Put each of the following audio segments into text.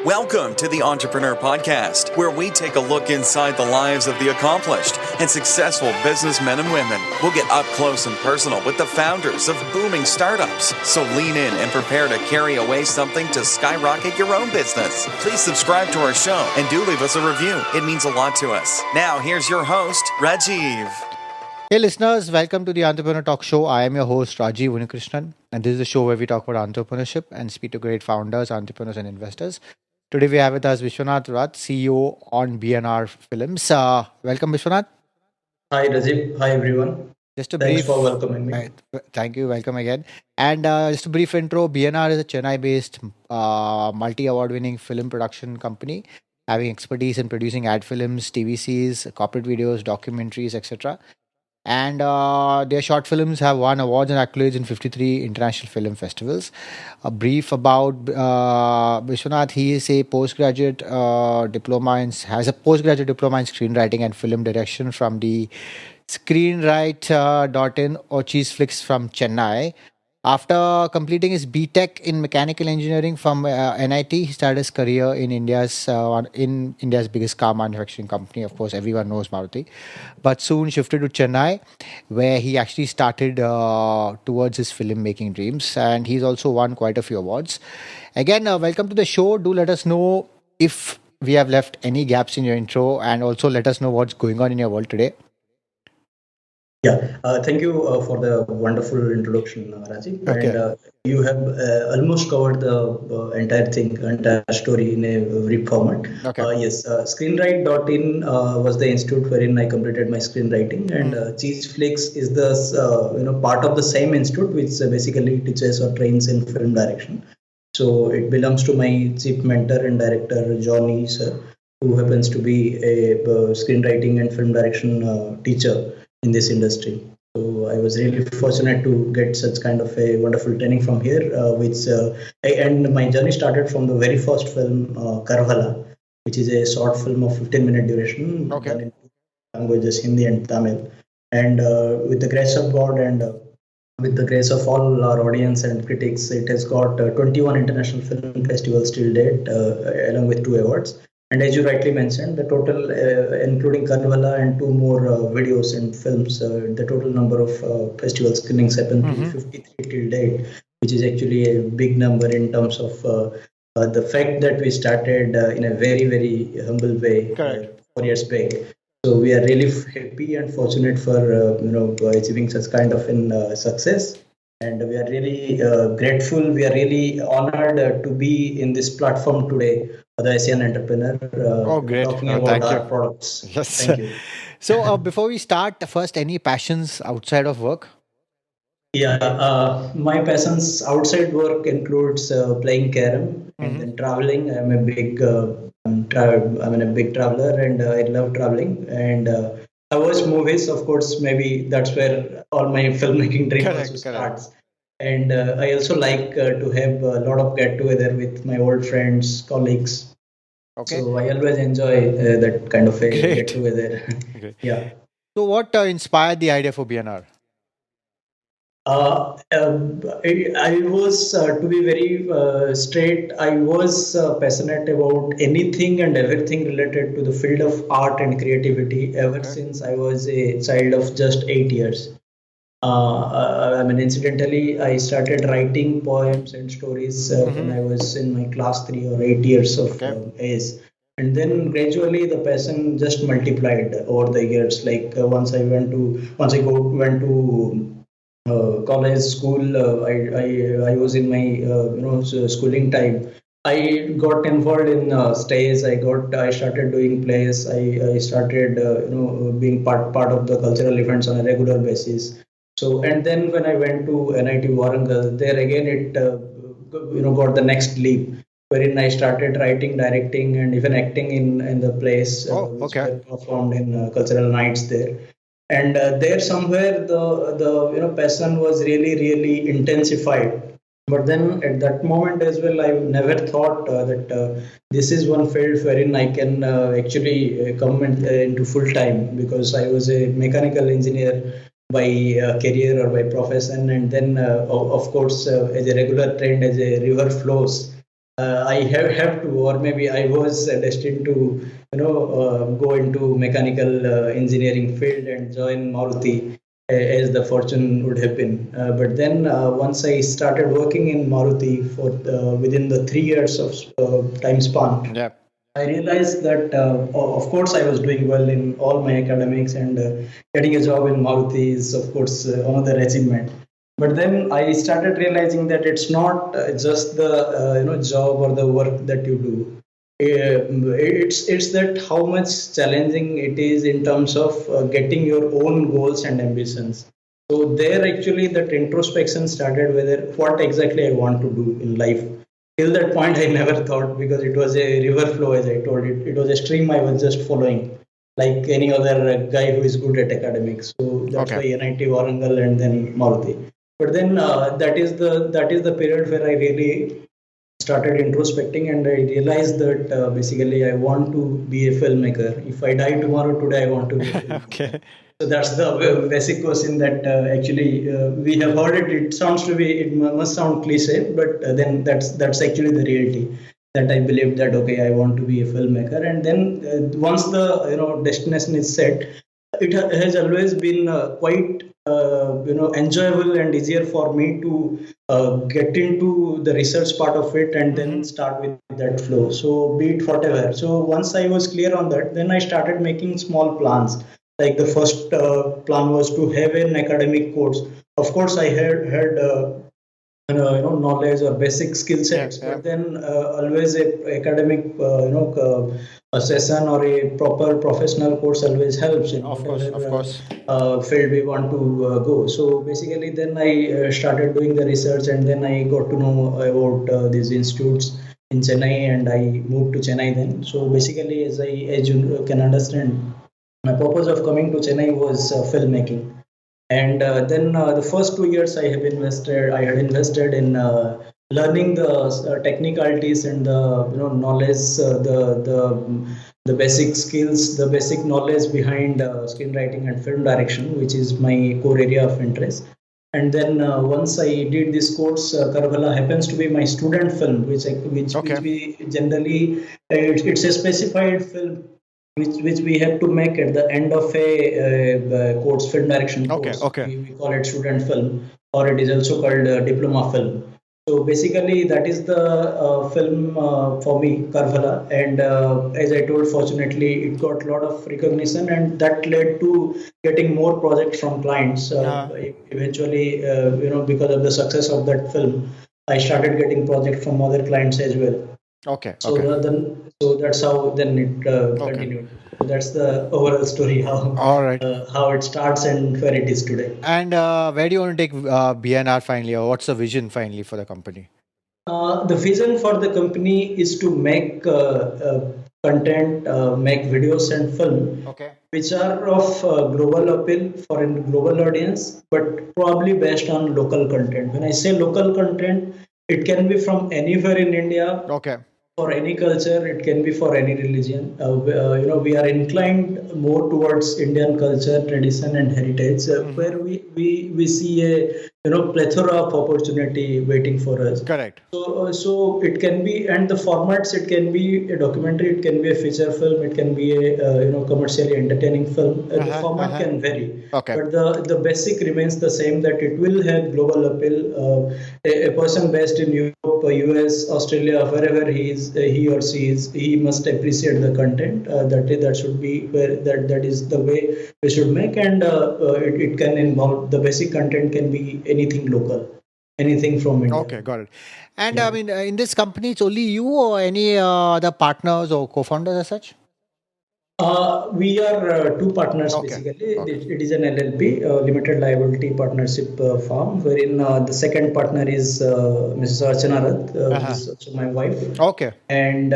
Welcome to the Entrepreneur Podcast, where we take a look inside the lives of the accomplished and successful businessmen and women. We'll get up close and personal with the founders of booming startups. So lean in and prepare to carry away something to skyrocket your own business. Please subscribe to our show and do leave us a review. It means a lot to us. Now, here's your host, Rajiv. Hey listeners, welcome to the Entrepreneur Talk Show. I am your host Rajiv Unikrishnan, and this is the show where we talk about entrepreneurship and speak to great founders, entrepreneurs and investors. Today we have with us Biswanath Rath CEO on BnR Films. Welcome Biswanath. Hi Rajiv, hi everyone. Thanks for welcoming me. Thank you, welcome again. And just a brief intro, BnR is a Chennai-based multi-award winning film production company having expertise in producing ad films, TVCs, corporate videos, documentaries, etc. And their short films have won awards and accolades in 53 international film festivals. A brief about Biswanath: he is a postgraduate diploma in screenwriting and film direction from the screenwriting.in or Cheese Flicks from Chennai. After completing his B.Tech in mechanical engineering from NIT, he started his career in India's biggest car manufacturing company. Of course, everyone knows Maruti, but soon shifted to Chennai, where he actually started towards his filmmaking dreams. And he's also won quite a few awards. Again, welcome to the show. Do let us know if we have left any gaps in your intro, and also let us know what's going on in your world today. Yeah, thank you for the wonderful introduction, Rajiv. Okay. And you have almost covered the entire story in a brief format. Okay. Yes, screenwrite.in was the institute wherein I completed my screenwriting, and Cheese Flicks is the part of the same institute, which basically teaches or trains in film direction. So it belongs to my chief mentor and director, Johnny sir, who happens to be a screenwriting and film direction teacher in this industry. So I was really fortunate to get such kind of a wonderful training from here, and my journey started from the very first film, Kar Bhalaa, which is a short film of 15-minute duration, done in two languages, Hindi and Tamil. And with the grace of God and with the grace of all our audience and critics, it has got 21 international film festivals till date, along with 2 awards. And as you rightly mentioned, the total, including Kar Bhalaa and 2 more videos and films, the total number of festival screenings happened to 53 till date, which is actually a big number in terms of the fact that we started in a very, very humble way 4 years back. So we are really happy and fortunate for achieving such kind of success. And we are really grateful. We are really honored to be in this platform today, the Asian entrepreneur, talking about our products. Yes. Thank you. So before we start, first, any passions outside of work? Yeah, my passions outside work includes playing carom and then traveling. I'm a big traveler, and I love traveling. And I watch movies, of course. Maybe that's where all my filmmaking dream also starts. And I also like to have a lot of get together with my old friends, colleagues. Okay. So I always enjoy that kind of a get together. Yeah. So what inspired the idea for BnR? I was, to be very straight, I was passionate about anything and everything related to the field of art and creativity ever since I was a child of just 8 years. Incidentally, I started writing poems and stories when I was in my class 3 or 8 years of age. And then gradually the passion just multiplied over the years. Like once I went to college, school, I was in my schooling time. I got involved in stage. I started doing plays. I started being part of the cultural events on a regular basis. So, and then when I went to NIT Warangal, there again it got the next leap, wherein I started writing, directing, and even acting in the plays which were performed in cultural nights there. And there somewhere the passion was really intensified. But then at that moment as well, I never thought that this is one field wherein I can actually come into full time, because I was a mechanical engineer by career or by profession, and then of course as a regular trend as a river flows, I have to, or maybe I was destined to, go into mechanical engineering field and join Maruti as the fortune would have been. But then once I started working in Maruti for within the 3 years of time span, Yeah. I realized that, of course, I was doing well in all my academics, and getting a job in Maruti is, of course, another achievement. But then I started realizing that it's not just the job or the work that you do. It's that how much challenging it is in terms of getting your own goals and ambitions. So there actually that introspection started, whether what exactly I want to do in life. Till that point, I never thought, because it was a river flow, as I told it. It was a stream I was just following, like any other guy who is good at academics. So that's why NIT Warangal and then Maruti. But then that is the period where I really started introspecting, and I realized that basically I want to be a filmmaker. If I die tomorrow, today I want to be a filmmaker. Okay. So that's the basic question that actually we have heard it. It sounds to be, it must sound cliche, but then that's actually the reality. That I believe that, okay, I want to be a filmmaker, and then once the destination is set, it has always been quite enjoyable and easier for me to get into the research part of it, and then start with that flow. So be it whatever. So once I was clear on that, then I started making small plans. Like the first plan was to have an academic course. Of course, I had knowledge or basic skill sets, but then always a academic a session or a proper professional course always helps in whatever field we want to go. So basically, then I started doing the research, and then I got to know about these institutes in Chennai, and I moved to Chennai then. So basically, as you can understand, my purpose of coming to Chennai was filmmaking. And then the first 2 years I had invested in learning the technicalities and the knowledge, the basic skills, the basic knowledge behind screenwriting and film direction, which is my core area of interest. And then once I did this course, Kar Bhalaa happens to be my student film, which we generally it's a specified film which we have to make at the end of a course, film direction course. We call it student film, or it is also called diploma film. So basically, that is the film for me, Kar Bhalaa. And as I told, fortunately, it got a lot of recognition, and that led to getting more projects from clients. Eventually, because of the success of that film, I started getting projects from other clients as well. So that's how then it continued. So that's the overall story, how it starts and where it is today. And where do you want to take BnR finally, or what's the vision finally for the company? The vision for the company is to make content, make videos and film, which are of global appeal for a global audience, but probably based on local content. When I say local content, it can be from anywhere in India. For any culture, it can be for any religion. We are inclined more towards Indian culture, tradition, and heritage, where we see a plethora of opportunity waiting for us. Correct. So it can be, and the formats, it can be a documentary, it can be a feature film, it can be a commercially entertaining film. The format can vary, but the basic remains the same, that it will have global appeal. A person based in Europe, US, Australia, wherever he or she is, he must appreciate the content. That should be where that is the way we should make, and it can involve, the basic content can be anything local, anything from India. Okay, got it. And I mean, in this company, it's only you or any other partners or co-founders as such? We are two partners basically. It is an LLP, limited liability partnership firm, wherein the second partner is Mrs. Archana Rath, who is also my wife. And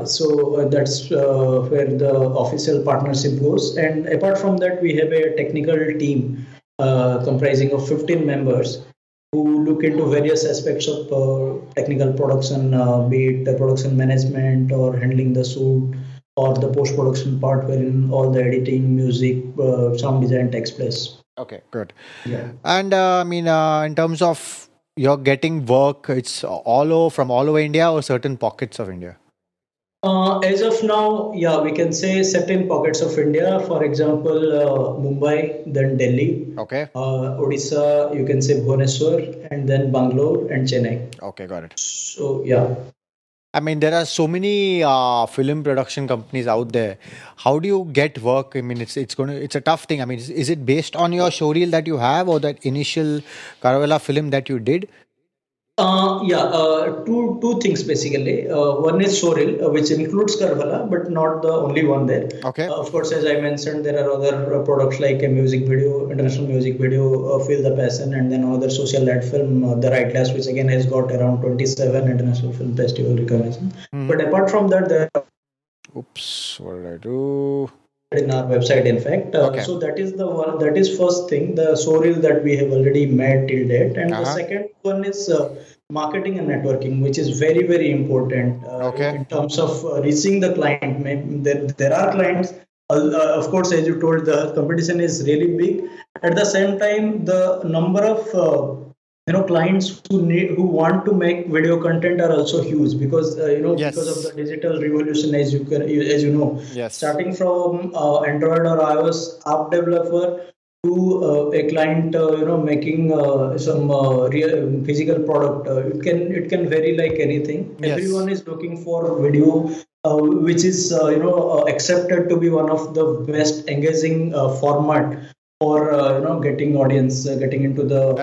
so that's where the official partnership goes. And apart from that, we have a technical team comprising of 15 members who look into various aspects of technical production, be it the production management or handling the shoot, or the post-production part wherein all the editing, music, sound design takes place. Okay, good. Yeah. And I mean, in terms of you're getting work, it's from all over India or certain pockets of India? As of now, yeah, we can say certain pockets of India. For example, Mumbai, then Delhi, Okay. Odisha, you can say Bhubaneswar, and then Bangalore and Chennai. Okay, got it. So yeah. I mean, there are so many film production companies out there. How do you get work? I mean, it's a tough thing. I mean, is it based on your showreel that you have or that initial Kar Bhalaa film that you did? Two things basically. One is showreel, which includes Kar Bhalaa, but not the only one there. Okay. Of course, as I mentioned, there are other products like a music video, international music video, Feel the Passion, and then another social ad film, The Right Class, which again has got around 27 international film festival recognition. But apart from that, there are Oops, what did I do? in our website, in fact. Okay. So that is the one. That is first thing, the showreel that we have already made till date, and the second one is marketing and networking, which is very, very important in terms of reaching the client. There are clients. Of course, as you told, the competition is really big. At the same time, the number of clients who want to make video content are also huge because because of the digital revolution, as you know, starting from Android or iOS app developer to a client making some real physical product. It can vary like anything. Everyone is looking for video which is accepted to be one of the best engaging format for getting audience getting into the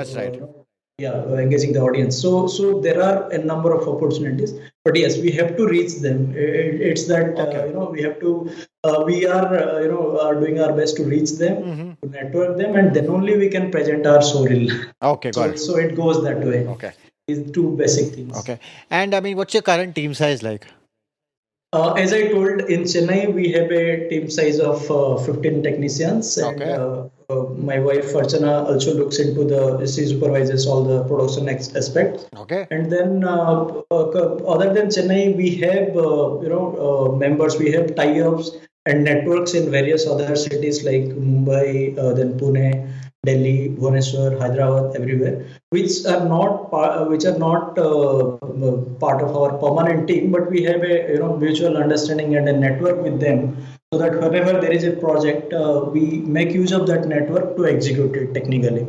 engaging the audience. So there are a number of opportunities, but yes, we have to reach them. It's that we have to we are doing our best to reach them, to network them, and then only we can present our showreel. So it goes that way. These two basic things. And I mean, what's your current team size like? As I told, in Chennai, we have a team size of 15 technicians. And my wife, Archana, also looks into she supervises all the production aspects. And then, other than Chennai, we have, members, we have tie-ups and networks in various other cities like Mumbai, then Pune, Delhi, Bhubaneswar, Hyderabad, everywhere, which are not part of our permanent team, but we have a mutual understanding and a network with them, so that whenever there is a project, we make use of that network to execute it technically.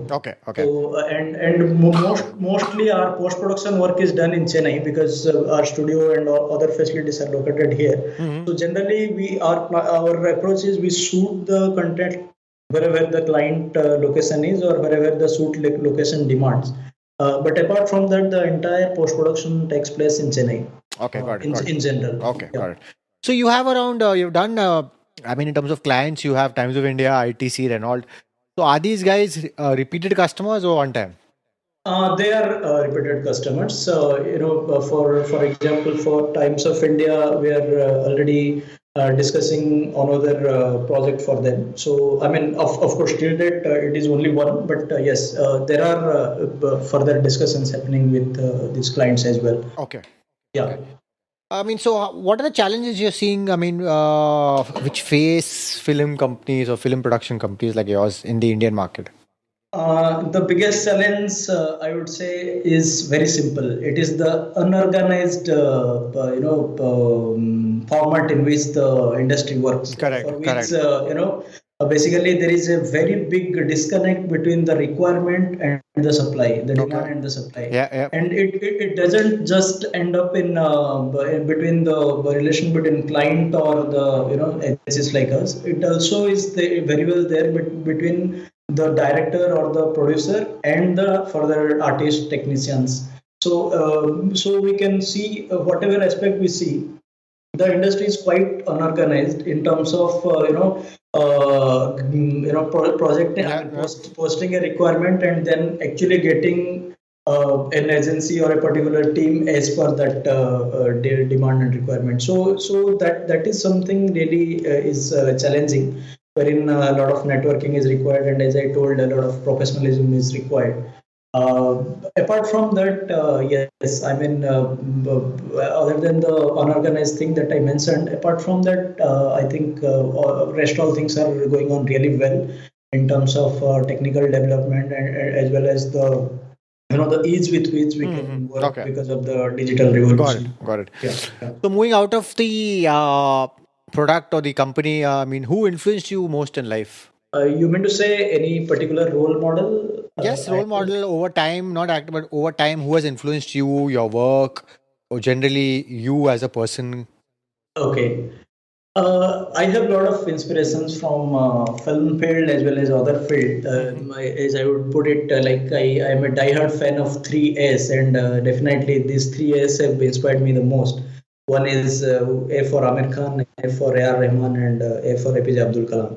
So and mostly our post production work is done in Chennai because our studio and other facilities are located here. So generally, our approach is we shoot the content wherever the client location is or wherever the shoot location demands. But apart from that, the entire post-production takes place in Chennai. In general. Got it. So you have around, you've done, I mean, in terms of clients, you have Times of India, ITC, Renault. So are these guys repeated customers or one time? They are repeated customers. For example, for Times of India, we are already discussing another project for them. So, I mean, of course, till date, it is only one, but yes, there are further discussions happening with these clients as well. I mean, so what are the challenges you're seeing? I mean, which face film companies or film production companies like yours in the Indian market? The biggest challenge, I would say, is very simple. It is the unorganized, format in which the industry works. Basically, there is a very big disconnect between the requirement and the supply, the demand and the supply. And it doesn't just end up in between the relation between client or the agencies like us. It also is very well there between the director or the producer and the further artist technicians. So we can see whatever aspect we see, the industry is quite unorganized in terms of posting a requirement and then actually getting an agency or a particular team as per that demand and requirement. So that is something really is challenging, wherein a lot of networking is required, and as I told, a lot of professionalism is required. Apart from that, yes, I mean, other than the unorganized thing that I mentioned, apart from that, I think rest all things are going on really well in terms of technical development and as well as the the ease with which we can work because of the digital revolution. Got it. Yeah. So moving out of the product or the company, who influenced you most in life? You mean to say any particular role model? Yes, role model over time, not actor, but over time, who has influenced you, your work, or generally you as a person? Okay. I have a lot of inspirations from film field as well as other field. As I would put it, I am a diehard fan of 3S, and definitely these 3S have inspired me the most. One is A for Amir Khan, A for A.R. Rahman, and A for APJ Abdul Kalam.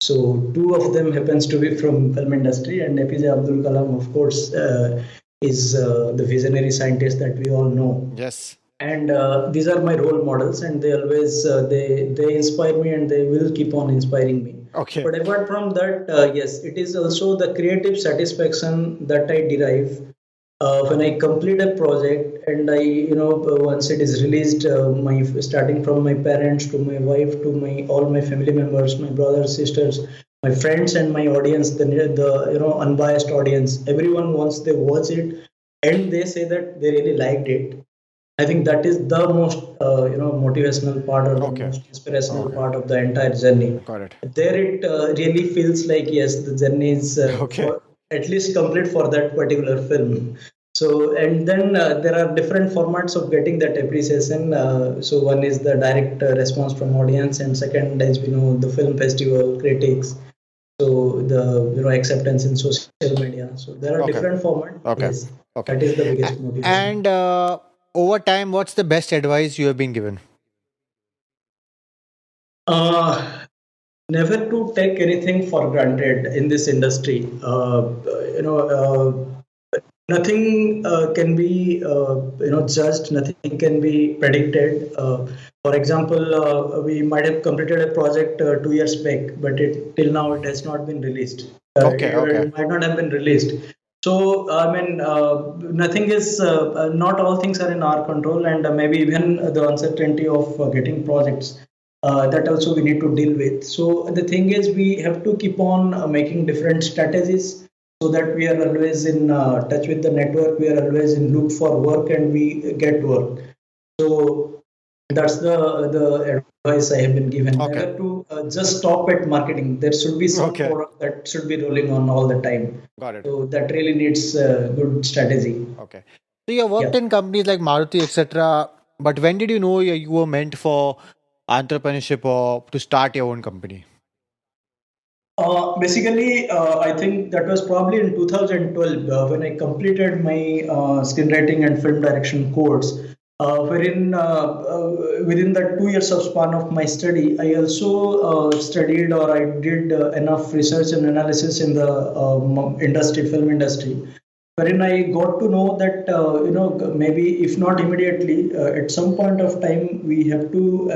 So two of them happens to be from film industry, and APJ Abdul Kalam, of course, is the visionary scientist that we all know. Yes. And these are my role models, and they always they inspire me, and they will keep on inspiring me. Okay. But apart from that, yes, it is also the creative satisfaction that I derive when I complete a project, and once it is released, starting from my parents to my wife to all my family members, my brothers, sisters, my friends, and my audience, the unbiased audience, everyone, once they watch it and they say that they really liked it, I think that is the most motivational part, or the most inspirational part of the entire journey. Got it. There it really feels like, yes, the journey is at least complete for that particular film. So, and then there are different formats of getting that appreciation. So one is the direct response from audience, and second is the film festival critics. So the acceptance in social media. So there are different formats. Okay. Yes, that is the biggest motivation. And over time, what's the best advice you have been given? Never to take anything for granted in this industry. Nothing can be judged. Nothing can be predicted. For example, we might have completed a project 2 years back, but till now it has not been released. It might not have been released. So, nothing is, not all things are in our control, and maybe even the uncertainty of getting projects, that also we need to deal with. So, the thing is, we have to keep on making different strategies so that we are always in touch with the network, we are always in look for work, and we get work. So, that's the advice I have been given. Never to just stop at marketing. There should be some product that should be rolling on all the time. Got it. So that really needs good strategy. Okay. So you worked in companies like Maruti, etc. But when did you know you were meant for entrepreneurship or to start your own company? Basically, I think that was probably in 2012 when I completed my screenwriting and film direction course. Wherein within the 2 years of span of my study, I also studied, or I did enough research and analysis in the film industry, wherein I got to know that maybe if not immediately, at some point of time, I have to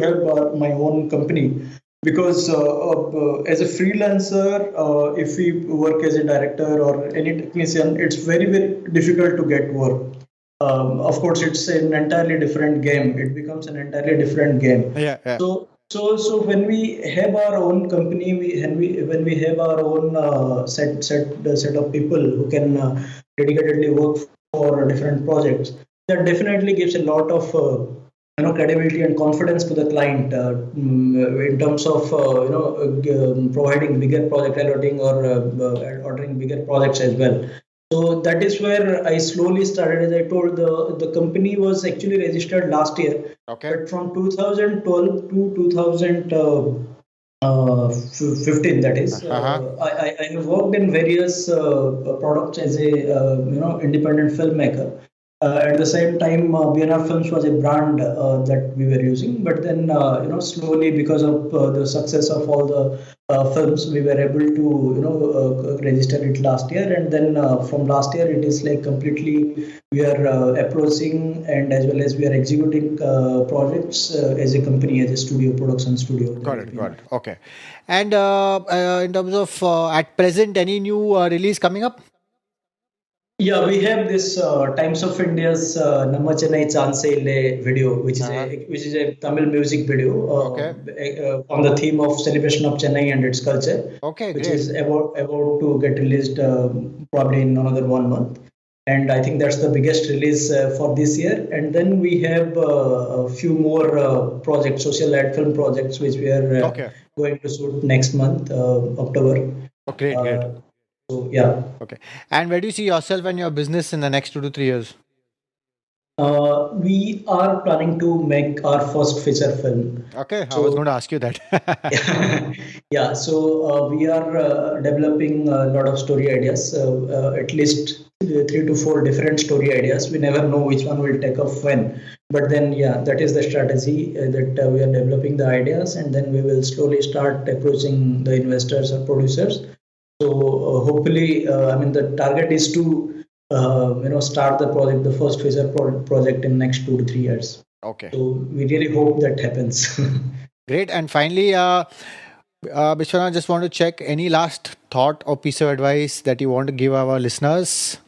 have my own company. Because as a freelancer, if we work as a director or any technician, it's very, very difficult to get work. Of course, it's an entirely different game. It becomes an entirely different game. Yeah. So when we have our own company, when we have our own set of people who can dedicatedly work for different projects, that definitely gives a lot of credibility and confidence to the client in terms of providing bigger project allotting or ordering bigger projects as well. So that is where I slowly started. As I told, the company was actually registered last year. But from 2012 to 2015, that is, I have worked in various products as a independent filmmaker. At the same time, BnR Films was a brand that we were using. But then, slowly, because of the success of all the films, we were able to, register it last year. And then from last year, it is like completely we are approaching, and as well as we are executing projects as a company, as a studio, production studio. Got it. Okay. And in terms of at present, any new release coming up? Yeah, we have this Times of India's Namma Chennai Chance Ille video, which is a Tamil music video on the theme of celebration of Chennai and its culture, which is about to get released probably in another 1 month. And I think that's the biggest release for this year. And then we have a few more projects, social ad film projects, which we are going to shoot next month, October. Oh, great. So yeah. Okay. And where do you see yourself and your business in the next 2 to 3 years? We are planning to make our first feature film. Okay, I was going to ask you that. Yeah, so we are developing a lot of story ideas, at least 3 to 4 different story ideas. We never know which one will take off when. But then, yeah, that is the strategy that we are developing the ideas, and then we will slowly start approaching the investors or producers. So hopefully, the target is to start the project, the first feature project in next 2 to 3 years. Okay. So we really hope that happens. Great. And finally, Biswanath, I just want to check any last thought or piece of advice that you want to give our listeners?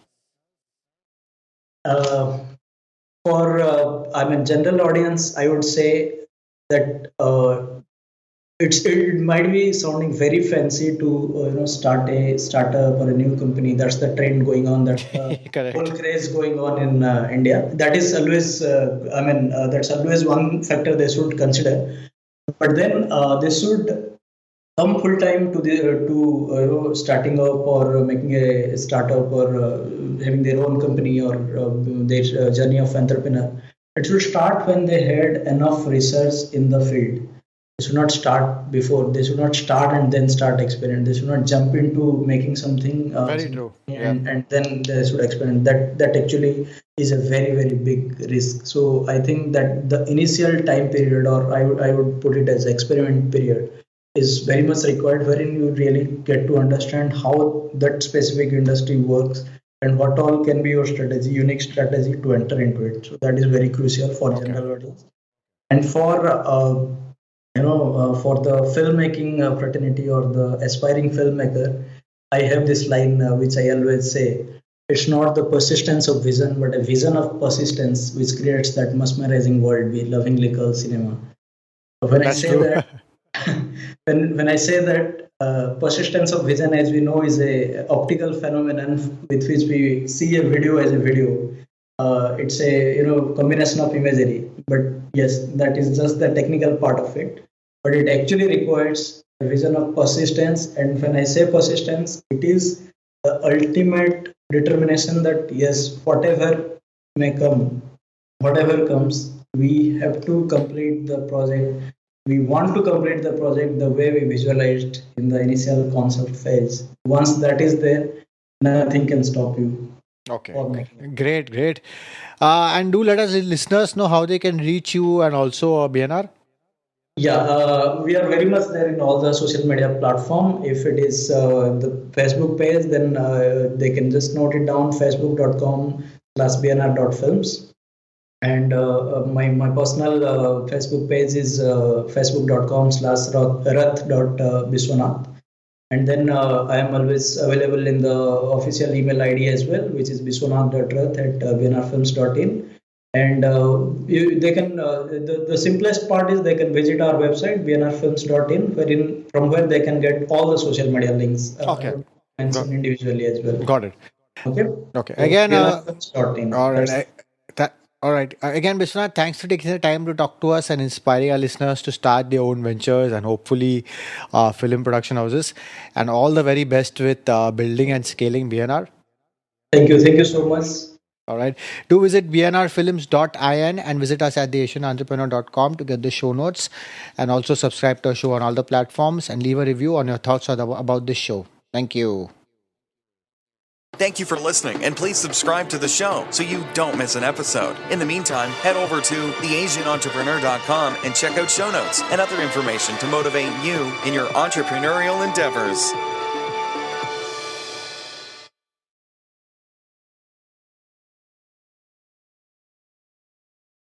For general audience, I would say that it might be sounding very fancy to start a startup or a new company. That's the trend going on. That's the whole craze going on in India. That is always that's always one factor they should consider. But then they should come full time to starting up or making a startup or having their own company or their journey of entrepreneur. It should start when they had enough research in the field. They should not start before. They should not start and then start experiment. They should not jump into making something. Very true. And then they should experiment. That actually is a very, very big risk. So I think that the initial time period, or I would put it as experiment period, is very much required, wherein you really get to understand how that specific industry works and what all can be your strategy, unique strategy to enter into it. So that is very crucial for general audience. And for for the filmmaking fraternity or the aspiring filmmaker, I have this line which I always say: it's not the persistence of vision, but a vision of persistence which creates that mesmerizing world we lovingly call cinema. When I say that, when I say that persistence of vision, as we know, is a optical phenomenon with which we see a video as a video. It's a combination of imagery, but yes, that is just the technical part of it. But it actually requires a vision of persistence, and when I say persistence, it is the ultimate determination that yes, whatever may come, whatever comes, we have to complete the project. We want to complete the project the way we visualized in the initial concept phase. Once that is there, nothing can stop you. Okay. Great. And do let us listeners know how they can reach you and also BnR. Yeah, we are very much there in all the social media platform. If it is the Facebook page, then they can just note it down: facebook.com/bnr.films. And my personal Facebook page is facebook.com/rath.biswanath. And then I am always available in the official email ID as well, which is biswanath.rath@bnrfilms.in. And they can the simplest part is they can visit our website bnrfilms.in, from where they can get all the social media links. And individually as well. Got it. Okay. Again, bnrfilms.in. All right. Again, Biswanath, thanks for taking the time to talk to us and inspiring our listeners to start their own ventures and hopefully film production houses. And all the very best with building and scaling BnR. Thank you so much. All right. Do visit bnrfilms.in and visit us at theasianentrepreneur.com to get the show notes, and also subscribe to our show on all the platforms and leave a review on your thoughts about this show. Thank you. Thank you for listening, and please subscribe to the show so you don't miss an episode. In the meantime, head over to theasianentrepreneur.com and check out show notes and other information to motivate you in your entrepreneurial endeavors.